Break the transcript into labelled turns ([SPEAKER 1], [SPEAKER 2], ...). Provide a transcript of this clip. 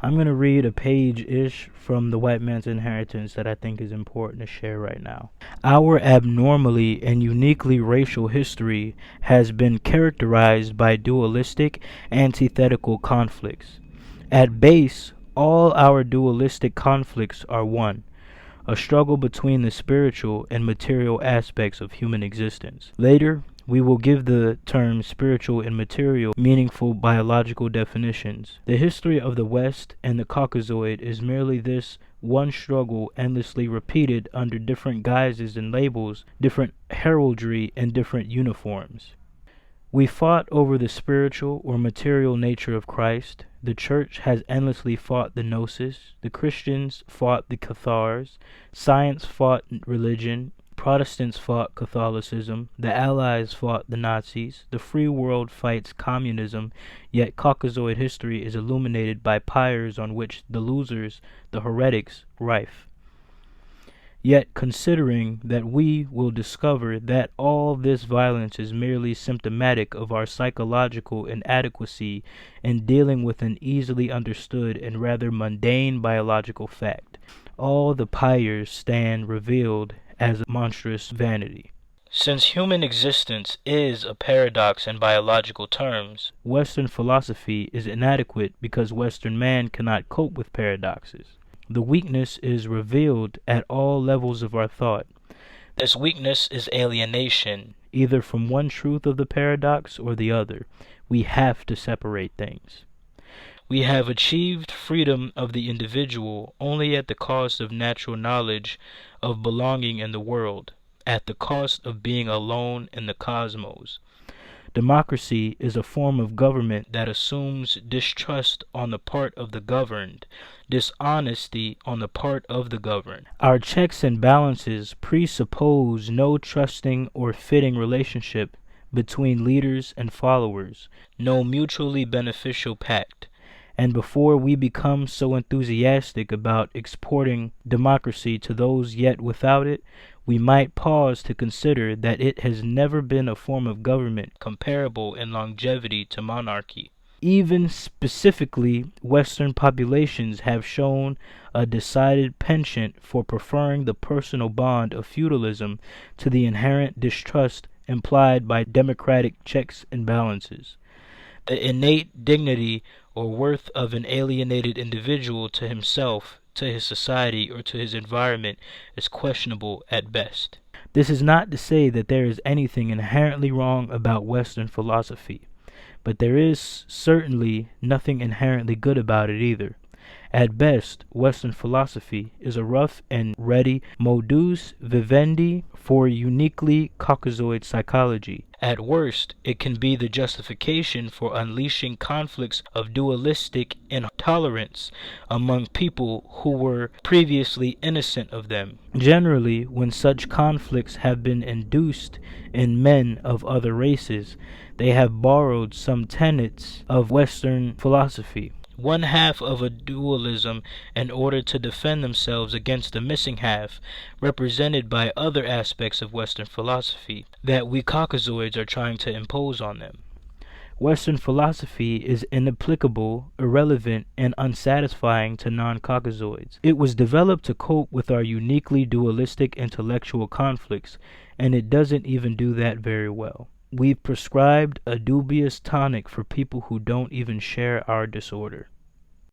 [SPEAKER 1] I'm going to read a page-ish from The White Man's Inheritance that I think is important to share right now. Our abnormally and uniquely racial history has been characterized by dualistic, antithetical conflicts. At base, all our dualistic conflicts are one: a struggle between the spiritual and material aspects of human existence. Later, we will give the terms spiritual and material meaningful biological definitions. The history of the West and the Caucasoid is merely this one struggle endlessly repeated under different guises and labels, different heraldry, and different uniforms. We fought over the spiritual or material nature of Christ. The Church has endlessly fought the Gnosis. The Christians fought the Cathars. Science fought religion. Protestants fought Catholicism. The Allies fought the Nazis. The free world fights communism, yet Caucasoid history is illuminated by pyres on which the losers, the heretics, rife. Yet, considering that we will discover that all this violence is merely symptomatic of our psychological inadequacy in dealing with an easily understood and rather mundane biological fact, all the pyres stand revealed as monstrous vanity. Since human existence is a paradox in biological terms, Western philosophy is inadequate because Western man cannot cope with paradoxes. The weakness is revealed at all levels of our thought. This weakness is alienation, either from one truth of the paradox or the other. We have to separate things. We have achieved freedom of the individual only at the cost of natural knowledge of belonging in the world, at the cost of being alone in the cosmos. Democracy is a form of government that assumes distrust on the part of the governed, dishonesty on the part of the governed. Our checks and balances presuppose no trusting or fitting relationship between leaders and followers, no mutually beneficial pact. And before we become so enthusiastic about exporting democracy to those yet without it, we might pause to consider that it has never been a form of government comparable in longevity to monarchy. Even specifically, Western populations have shown a decided penchant for preferring the personal bond of feudalism to the inherent distrust implied by democratic checks and balances. The innate dignity or worth of an alienated individual to himself, to his society, or to his environment is questionable at best. This is not to say that there is anything inherently wrong about Western philosophy, but there is certainly nothing inherently good about it either. At best, Western philosophy is a rough and ready modus vivendi for uniquely Caucasoid psychology. At worst, it can be the justification for unleashing conflicts of dualistic intolerance among people who were previously innocent of them. Generally, when such conflicts have been induced in men of other races, they have borrowed some tenets of Western philosophy, one half of a dualism, in order to defend themselves against the missing half, represented by other aspects of Western philosophy, that we Caucasoids are trying to impose on them. Western philosophy is inapplicable, irrelevant, and unsatisfying to non-Caucasoids. It was developed to cope with our uniquely dualistic intellectual conflicts, and it doesn't even do that very well. We've prescribed a dubious tonic for people who don't even share our disorder.